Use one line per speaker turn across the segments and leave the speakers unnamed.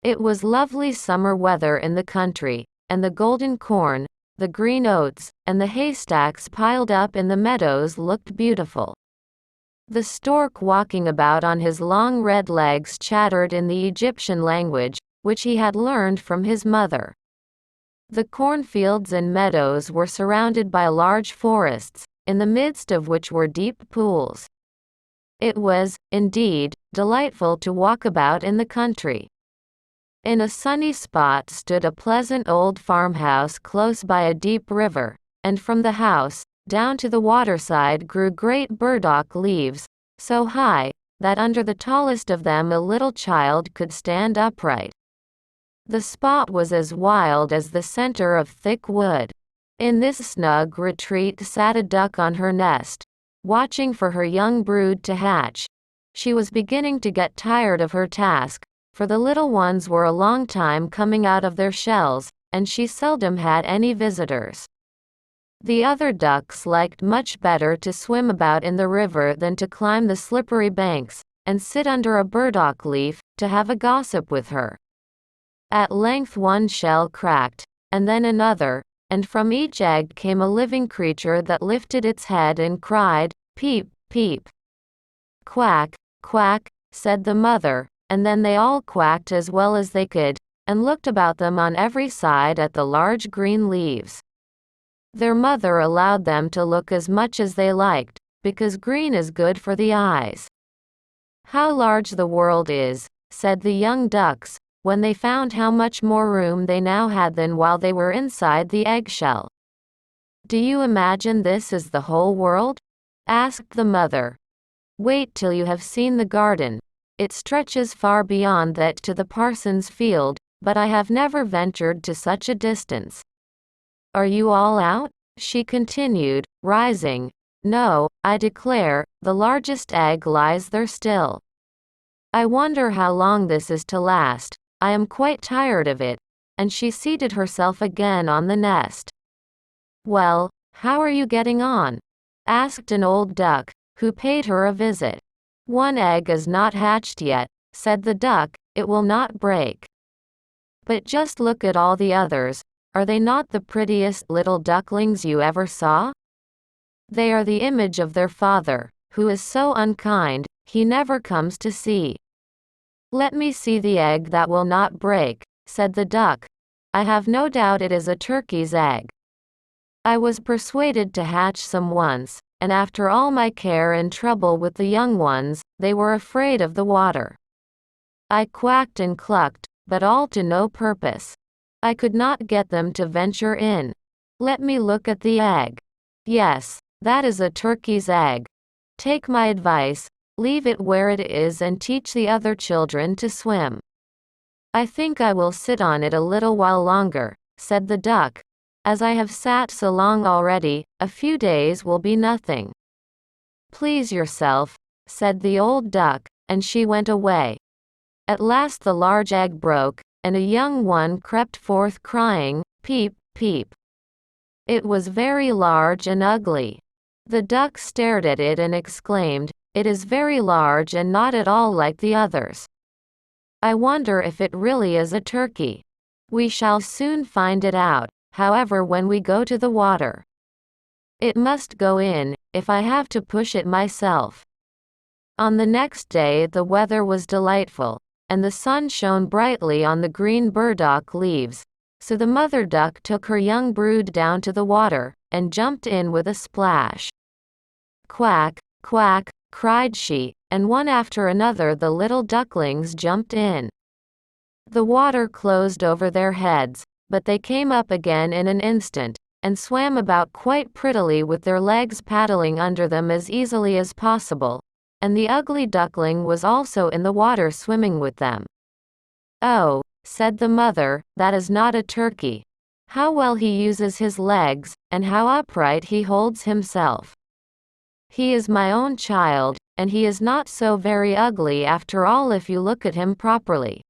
It was lovely summer weather in the country, and the golden corn, the green oats, and the haystacks piled up in the meadows looked beautiful. The stork walking about on his long red legs chattered in the Egyptian language, which he had learned from his mother. The cornfields and meadows were surrounded by large forests, in the midst of which were deep pools. It was, indeed, delightful to walk about in the country. In a sunny spot stood a pleasant old farmhouse close by a deep river, and from the house, down to the waterside grew great burdock leaves, so high, that under the tallest of them a little child could stand upright. The spot was as wild as the center of thick wood. In this snug retreat sat a duck on her nest, watching for her young brood to hatch. She was beginning to get tired of her task, for the little ones were a long time coming out of their shells, and she seldom had any visitors. The other ducks liked much better to swim about in the river than to climb the slippery banks, and sit under a burdock leaf, to have a gossip with her. At length one shell cracked, and then another, and from each egg came a living creature that lifted its head and cried, "Peep, peep." "Quack, quack," said the mother, and then they all quacked as well as they could, and looked about them on every side at the large green leaves. Their mother allowed them to look as much as they liked, because green is good for the eyes. "How large the world is," said the young ducks, when they found how much more room they now had than while they were inside the eggshell. "Do you imagine this is the whole world?" asked the mother. "Wait till you have seen the garden. It stretches far beyond that to the parson's field, but I have never ventured to such a distance. Are you all out?" she continued, rising. "No, I declare, the largest egg lies there still. I wonder how long this is to last. I am quite tired of it," and she seated herself again on the nest. "Well, how are you getting on?" asked an old duck, who paid her a visit. "One egg is not hatched yet," said the duck, "it will not break. But just look at all the others, are they not the prettiest little ducklings you ever saw? They are the image of their father, who is so unkind, he never comes to see." "Let me see the egg that will not break," said the duck. "I have no doubt it is a turkey's egg. I was persuaded to hatch some once, and after all my care and trouble with the young ones, they were afraid of the water. I quacked and clucked, but all to no purpose. I could not get them to venture in. Let me look at the egg. Yes, that is a turkey's egg. Take my advice, leave it where it is and teach the other children to swim." "I think I will sit on it a little while longer," said the duck. "As I have sat so long already, a few days will be nothing." "Please yourself," said the old duck, and she went away. At last the large egg broke, and a young one crept forth crying, "Peep, peep." It was very large and ugly. The duck stared at it and exclaimed, "It is very large and not at all like the others. I wonder if it really is a turkey. We shall soon find it out, however, when we go to the water. It must go in, if I have to push it myself." On the next day the weather was delightful, and the sun shone brightly on the green burdock leaves, so the mother duck took her young brood down to the water, and jumped in with a splash. "Quack, quack," cried she, and one after another the little ducklings jumped in. The water closed over their heads, but they came up again in an instant, and swam about quite prettily with their legs paddling under them as easily as possible, and the ugly duckling was also in the water swimming with them. "Oh," said the mother, "that is not a turkey. How well he uses his legs, and how upright he holds himself. He is my own child, and he is not so very ugly after all if you look at him properly.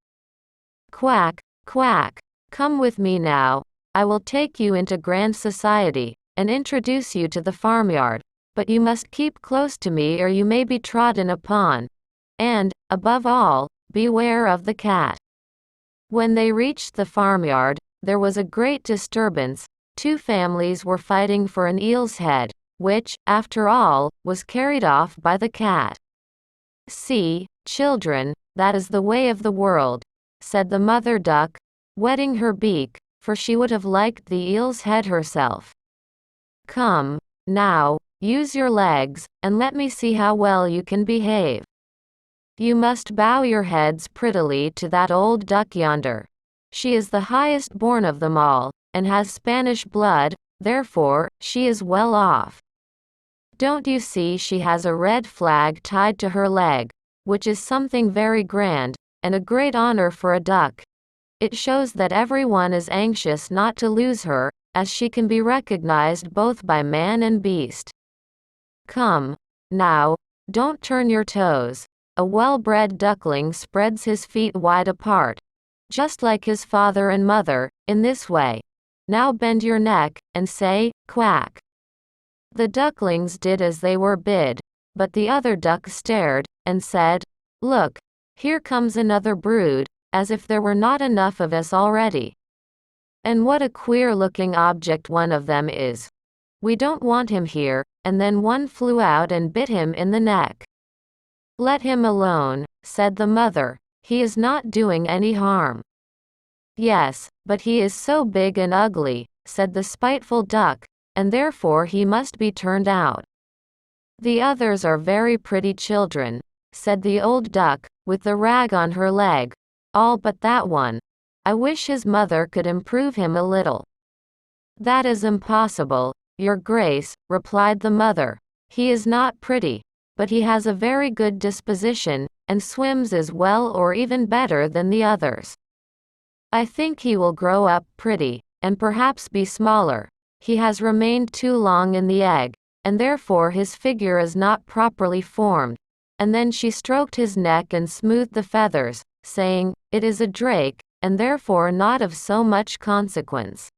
Quack, quack. Come with me now. I will take you into grand society, and introduce you to the farmyard, but you must keep close to me or you may be trodden upon. And, above all, beware of the cat." When they reached the farmyard, there was a great disturbance. Two families were fighting for an eel's head, which, after all, was carried off by the cat. "See, children, that is the way of the world," said the mother duck, wetting her beak, for she would have liked the eel's head herself. "Come, now, use your legs, and let me see how well you can behave. You must bow your heads prettily to that old duck yonder. She is the highest born of them all, and has Spanish blood, therefore, she is well off. Don't you see she has a red flag tied to her leg, which is something very grand, and a great honor for a duck? It shows that everyone is anxious not to lose her, as she can be recognized both by man and beast. Come, now, don't turn your toes. A well-bred duckling spreads his feet wide apart, just like his father and mother, in this way. Now bend your neck, and say, quack." The ducklings did as they were bid, but the other duck stared, and said, "Look, here comes another brood, as if there were not enough of us already. And what a queer-looking object one of them is. We don't want him here," and then one flew out and bit him in the neck. "Let him alone," said the mother. "He is not doing any harm." "Yes, but he is so big and ugly," said the spiteful duck, "and therefore he must be turned out." "The others are very pretty children," said the old duck, with the rag on her leg, "all but that one. I wish his mother could improve him a little." "That is impossible, your grace," replied the mother. "He is not pretty, but he has a very good disposition, and swims as well or even better than the others. I think he will grow up pretty, and perhaps be smaller. He has remained too long in the egg, and therefore his figure is not properly formed." And then she stroked his neck and smoothed the feathers, saying, "It is a drake, and therefore not of so much consequence.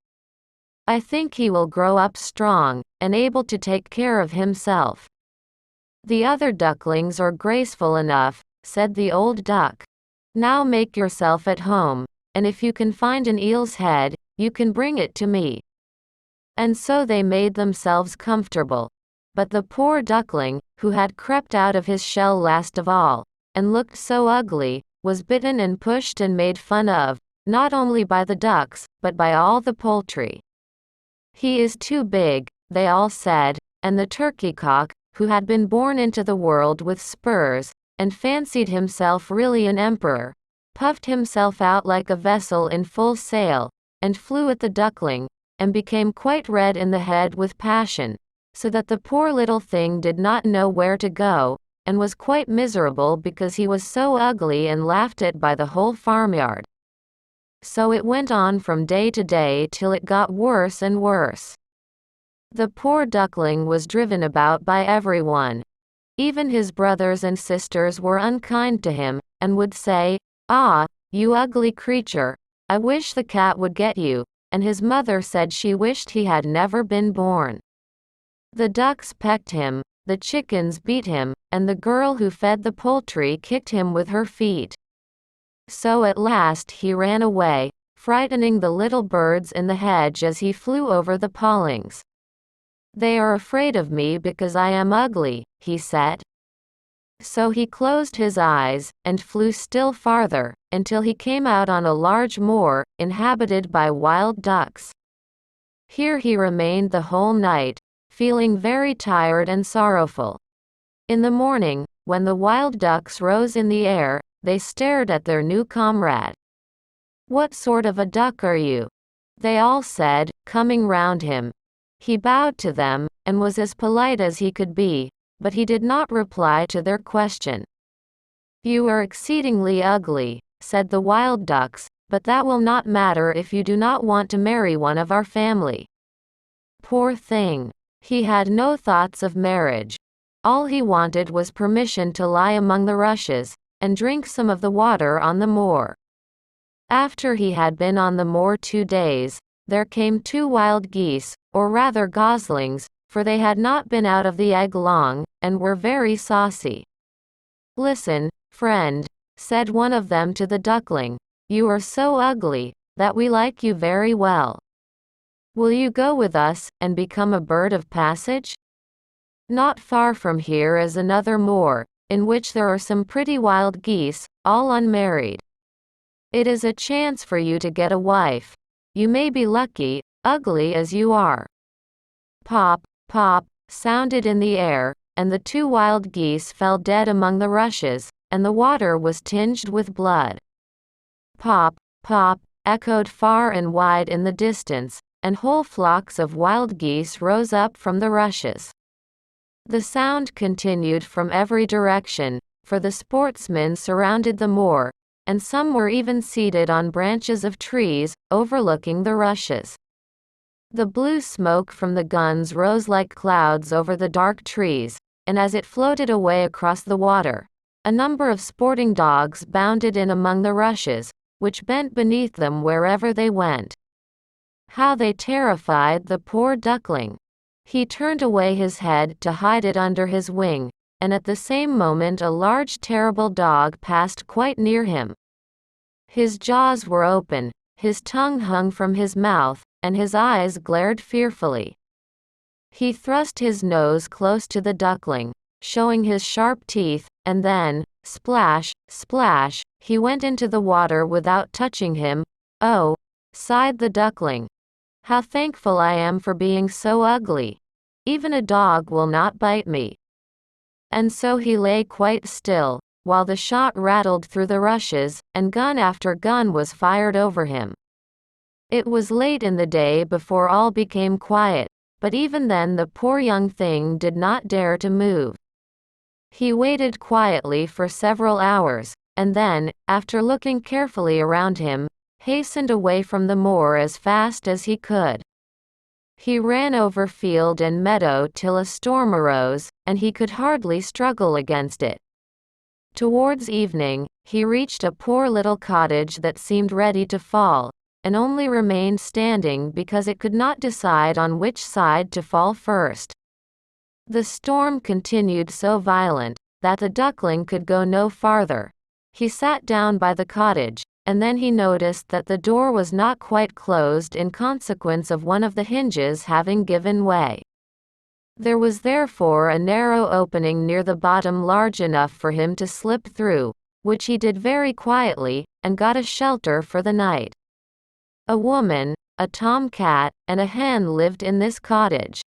I think he will grow up strong, and able to take care of himself." "The other ducklings are graceful enough," said the old duck. "Now make yourself at home, and if you can find an eel's head, you can bring it to me." And so they made themselves comfortable. But the poor duckling, who had crept out of his shell last of all, and looked so ugly, was bitten and pushed and made fun of, not only by the ducks, but by all the poultry. "He is too big," they all said, and the turkey-cock, who had been born into the world with spurs, and fancied himself really an emperor, puffed himself out like a vessel in full sail, and flew at the duckling, and became quite red in the head with passion, so that the poor little thing did not know where to go, and was quite miserable because he was so ugly and laughed at by the whole farmyard. So it went on from day to day till it got worse and worse. The poor duckling was driven about by everyone. Even his brothers and sisters were unkind to him, and would say, "Ah, you ugly creature, I wish the cat would get you," and his mother said she wished he had never been born. The ducks pecked him, the chickens beat him, and the girl who fed the poultry kicked him with her feet. So at last he ran away, frightening the little birds in the hedge as he flew over the paling. "They are afraid of me because I am ugly," he said. So he closed his eyes, and flew still farther, until he came out on a large moor, inhabited by wild ducks. Here he remained the whole night, feeling very tired and sorrowful. In the morning, when the wild ducks rose in the air, they stared at their new comrade. "What sort of a duck are you?" they all said, coming round him. He bowed to them, and was as polite as he could be, but he did not reply to their question. "You are exceedingly ugly," said the wild ducks, "but that will not matter if you do not want to marry one of our family." Poor thing! He had no thoughts of marriage. All he wanted was permission to lie among the rushes, and drink some of the water on the moor. After he had been on the moor 2 days, there came 2 wild geese, or rather goslings, for they had not been out of the egg long, and were very saucy. "Listen, friend," said one of them to the duckling, "You are so ugly, that we like you very well. Will you go with us, and become a bird of passage? Not far from here is another moor, in which there are some pretty wild geese, all unmarried. It is a chance for you to get a wife. You may be lucky, ugly as you are." Pop, pop, sounded in the air, and the 2 wild geese fell dead among the rushes, and the water was tinged with blood. Pop, pop, echoed far and wide in the distance, and whole flocks of wild geese rose up from the rushes. The sound continued from every direction, for the sportsmen surrounded the moor, and some were even seated on branches of trees, overlooking the rushes. The blue smoke from the guns rose like clouds over the dark trees, and as it floated away across the water, a number of sporting dogs bounded in among the rushes, which bent beneath them wherever they went. How they terrified the poor duckling! He turned away his head to hide it under his wing, and at the same moment a large terrible dog passed quite near him. His jaws were open, his tongue hung from his mouth, and his eyes glared fearfully. He thrust his nose close to the duckling, showing his sharp teeth, and then, splash, splash, he went into the water without touching him. "Oh," sighed the duckling, "how thankful I am for being so ugly. Even a dog will not bite me." And so he lay quite still, while the shot rattled through the rushes, and gun after gun was fired over him. It was late in the day before all became quiet, but even then the poor young thing did not dare to move. He waited quietly for several hours, and then, after looking carefully around him, hastened away from the moor as fast as he could. He ran over field and meadow till a storm arose, and he could hardly struggle against it. Towards evening, he reached a poor little cottage that seemed ready to fall, and only remained standing because it could not decide on which side to fall first. The storm continued so violent, that the duckling could go no farther. He sat down by the cottage, and then he noticed that the door was not quite closed in consequence of one of the hinges having given way. There was therefore a narrow opening near the bottom large enough for him to slip through, which he did very quietly, and got a shelter for the night. A woman, a tom-cat, and a hen lived in this cottage.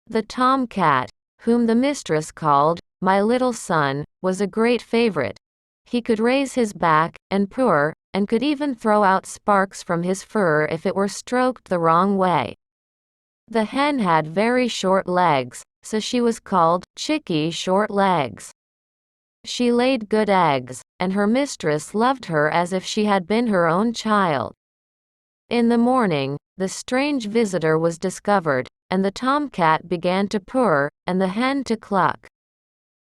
The tom-cat, whom the mistress called "my little son," was a great favorite. He could raise his back, and purr, and could even throw out sparks from his fur if it were stroked the wrong way. The hen had very short legs, so she was called Chickie Short Legs. She laid good eggs, and her mistress loved her as if she had been her own child. In the morning, the strange visitor was discovered, and the tom-cat began to purr, and the hen to cluck.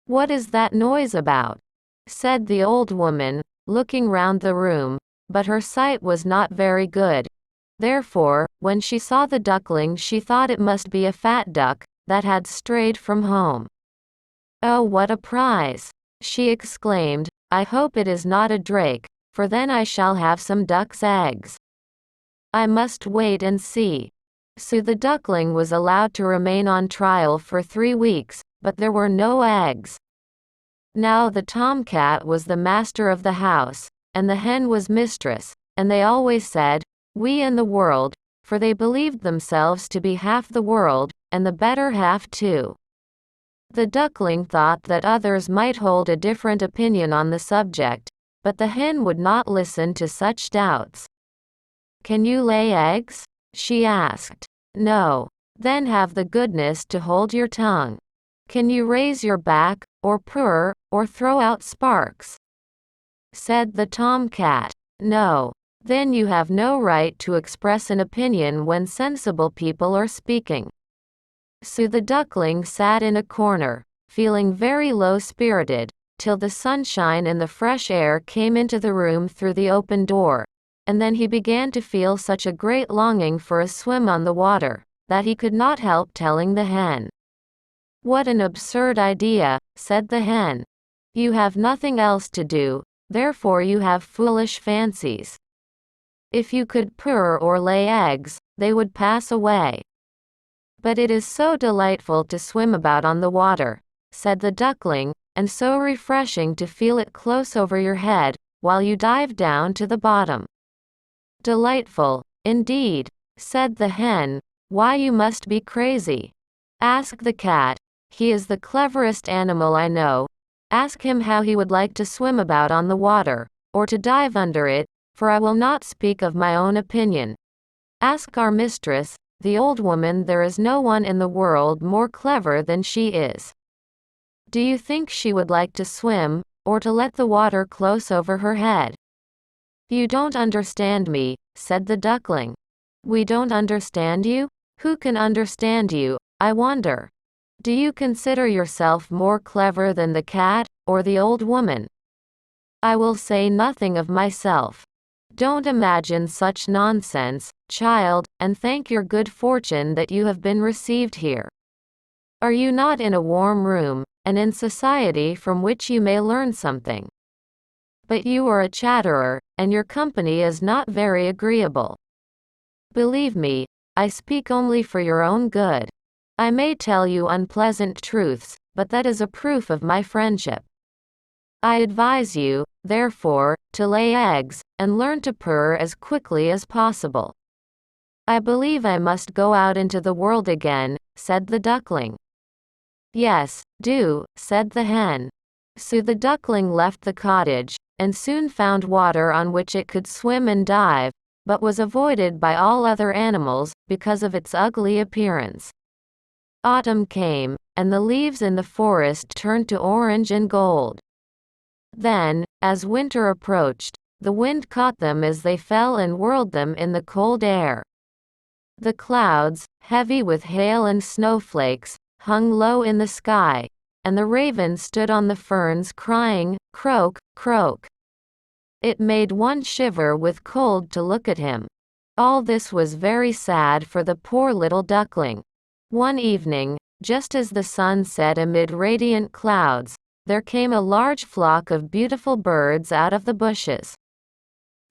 "What is that noise about?" said the old woman, looking round the room, but her sight was not very good. Therefore, when she saw the duckling she thought it must be a fat duck, that had strayed from home. "Oh, what a prize!" she exclaimed. "I hope it is not a drake, for then I shall have some duck's eggs. I must wait and see." So the duckling was allowed to remain on trial for 3 weeks, but there were no eggs. Now the tom-cat was the master of the house, and the hen was mistress, and they always said, "We and the world," for they believed themselves to be half the world, and the better half too. The duckling thought that others might hold a different opinion on the subject, but the hen would not listen to such doubts. "Can you lay eggs?" she asked. "No. Then have the goodness to hold your tongue. Can you raise your back, or purr, or throw out sparks?" said the tom-cat. "No. Then you have no right to express an opinion when sensible people are speaking." So the duckling sat in a corner, feeling very low-spirited, till the sunshine and the fresh air came into the room through the open door, and then he began to feel such a great longing for a swim on the water, that he could not help telling the hen. "What an absurd idea," said the hen. "You have nothing else to do, therefore you have foolish fancies. If you could purr or lay eggs, they would pass away. But it is so delightful to swim about on the water, said the duckling, and so refreshing to feel it close over your head, while you dive down to the bottom. Delightful, indeed, said the hen. Why, you must be crazy. Ask the cat. He is the cleverest animal I know. Ask him how he would like to swim about on the water, or to dive under it, for I will not speak of my own opinion. Ask our mistress, the old woman. There is no one in the world more clever than she is. Do you think she would like to swim, or to let the water close over her head? You don't understand me, said the duckling. We don't understand you? Who can understand you, I wonder? Do you consider yourself more clever than the cat, or the old woman? I will say nothing of myself. Don't imagine such nonsense, child, and thank your good fortune that you have been received here. Are you not in a warm room, and in society from which you may learn something? But you are a chatterer, and your company is not very agreeable. Believe me, I speak only for your own good. I may tell you unpleasant truths, but that is a proof of my friendship. I advise you, therefore, to lay eggs, and learn to purr as quickly as possible. I believe I must go out into the world again, said the duckling. Yes, do, said the hen. So the duckling left the cottage, and soon found water on which it could swim and dive, but was avoided by all other animals, because of its ugly appearance. Autumn came, and the leaves in the forest turned to orange and gold. Then, as winter approached, the wind caught them as they fell and whirled them in the cold air. The clouds, heavy with hail and snowflakes, hung low in the sky, and the raven stood on the ferns crying, "Croak, croak." It made one shiver with cold to look at him. All this was very sad for the poor little duckling. One evening, just as the sun set amid radiant clouds, there came a large flock of beautiful birds out of the bushes.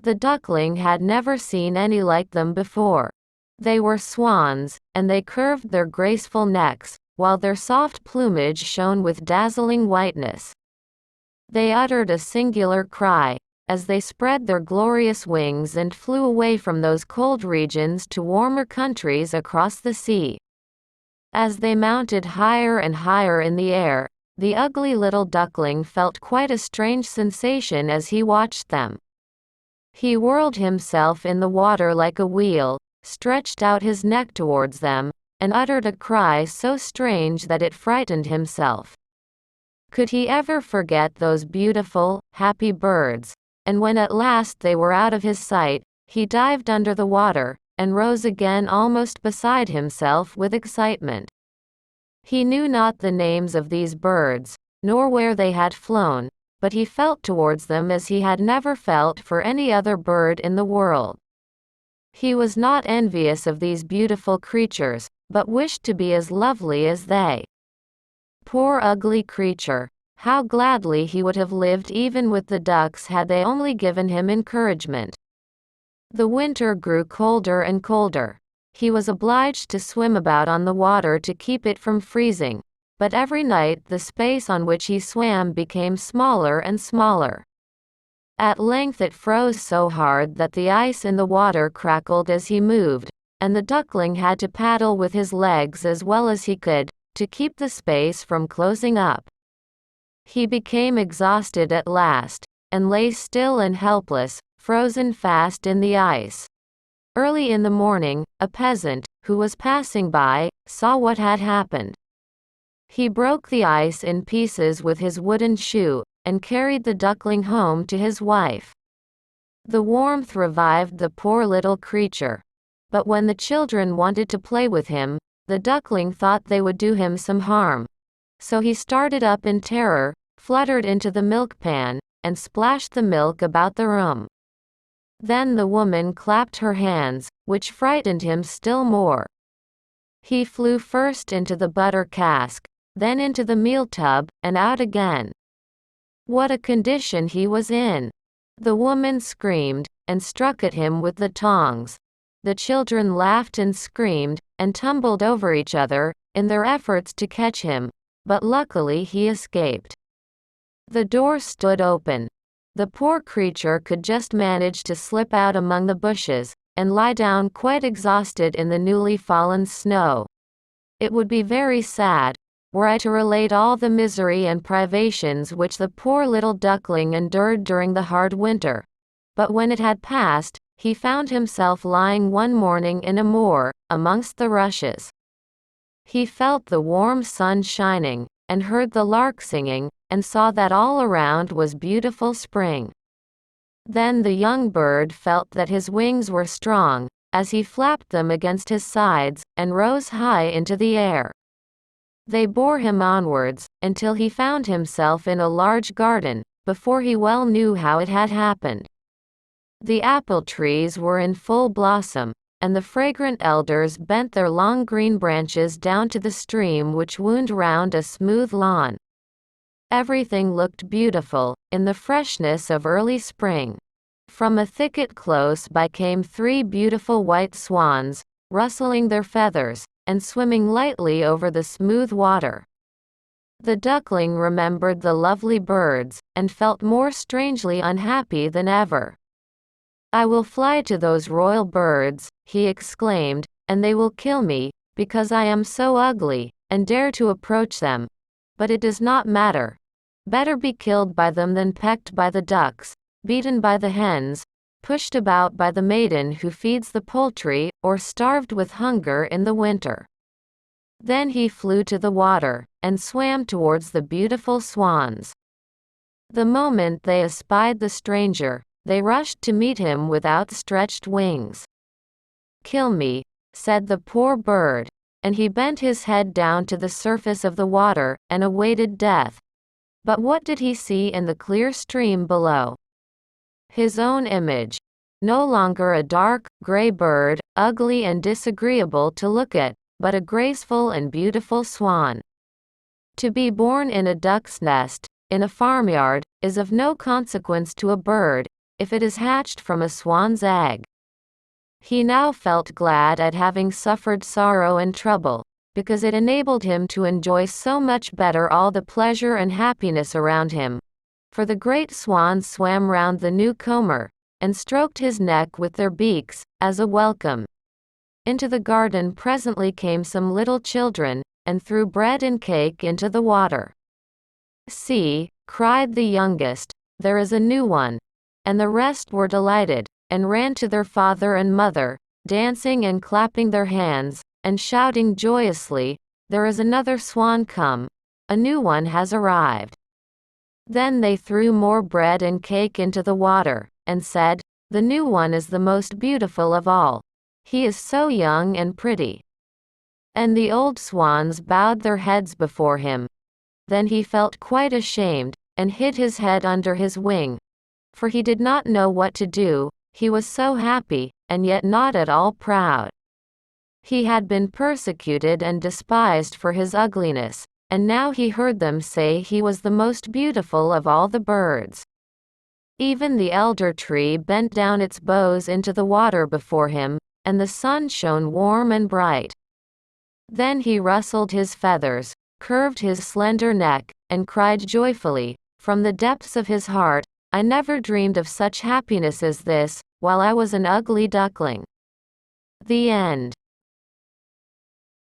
The duckling had never seen any like them before. They were swans, and they curved their graceful necks, while their soft plumage shone with dazzling whiteness. They uttered a singular cry, as they spread their glorious wings and flew away from those cold regions to warmer countries across the sea. As they mounted higher and higher in the air, the ugly little duckling felt quite a strange sensation as he watched them. He whirled himself in the water like a wheel, stretched out his neck towards them, and uttered a cry so strange that it frightened himself. Could he ever forget those beautiful, happy birds? And when at last they were out of his sight, he dived under the water, and rose again almost beside himself with excitement. He knew not the names of these birds, nor where they had flown, but he felt towards them as he had never felt for any other bird in the world. He was not envious of these beautiful creatures, but wished to be as lovely as they. Poor ugly creature! How gladly he would have lived even with the ducks had they only given him encouragement. The winter grew colder and colder. He was obliged to swim about on the water to keep it from freezing, but every night the space on which he swam became smaller and smaller. At length it froze so hard that the ice in the water crackled as he moved, and the duckling had to paddle with his legs as well as he could, to keep the space from closing up. He became exhausted at last, and lay still and helpless, frozen fast in the ice. Early in the morning, a peasant, who was passing by, saw what had happened. He broke the ice in pieces with his wooden shoe, and carried the duckling home to his wife. The warmth revived the poor little creature. But when the children wanted to play with him, the duckling thought they would do him some harm. So he started up in terror, fluttered into the milk pan, and splashed the milk about the room. Then the woman clapped her hands, which frightened him still more. He flew first into the butter cask, then into the meal tub, and out again. What a condition he was in! The woman screamed, and struck at him with the tongs. The children laughed and screamed, and tumbled over each other, in their efforts to catch him, but luckily he escaped. The door stood open. The poor creature could just manage to slip out among the bushes, and lie down quite exhausted in the newly fallen snow. It would be very sad, were I to relate all the misery and privations which the poor little duckling endured during the hard winter. But when it had passed, he found himself lying one morning in a moor, amongst the rushes. He felt the warm sun shining, and heard the lark singing, and saw that all around was beautiful spring. Then the young bird felt that his wings were strong, as he flapped them against his sides, and rose high into the air. They bore him onwards, until he found himself in a large garden, before he well knew how it had happened. The apple trees were in full blossom, and the fragrant elders bent their long green branches down to the stream which wound round a smooth lawn. Everything looked beautiful, in the freshness of early spring. From a thicket close by came 3 beautiful white swans, rustling their feathers, and swimming lightly over the smooth water. The duckling remembered the lovely birds, and felt more strangely unhappy than ever. "I will fly to those royal birds," he exclaimed, "and they will kill me, because I am so ugly, and dare to approach them. But it does not matter. Better be killed by them than pecked by the ducks, beaten by the hens, pushed about by the maiden who feeds the poultry, or starved with hunger in the winter." Then he flew to the water, and swam towards the beautiful swans. The moment they espied the stranger, they rushed to meet him with outstretched wings. "Kill me," said the poor bird, and he bent his head down to the surface of the water, and awaited death. But what did he see in the clear stream below? His own image. No longer a dark, gray bird, ugly and disagreeable to look at, but a graceful and beautiful swan. To be born in a duck's nest, in a farmyard, is of no consequence to a bird, if it is hatched from a swan's egg. He now felt glad at having suffered sorrow and trouble, because it enabled him to enjoy so much better all the pleasure and happiness around him. For the great swans swam round the newcomer, and stroked his neck with their beaks, as a welcome. Into the garden presently came some little children, and threw bread and cake into the water. "See," cried the youngest, "there is a new one." And the rest were delighted, and ran to their father and mother, dancing and clapping their hands, and shouting joyously, "There is another swan come! A new one has arrived!" Then they threw more bread and cake into the water, and said, "The new one is the most beautiful of all. He is so young and pretty." And the old swans bowed their heads before him. Then he felt quite ashamed, and hid his head under his wing. For he did not know what to do, he was so happy, and yet not at all proud. He had been persecuted and despised for his ugliness, and now he heard them say he was the most beautiful of all the birds. Even the elder tree bent down its boughs into the water before him, and the sun shone warm and bright. Then he rustled his feathers, curved his slender neck, and cried joyfully, from the depths of his heart, "I never dreamed of such happiness as this, while I was an ugly duckling." The end.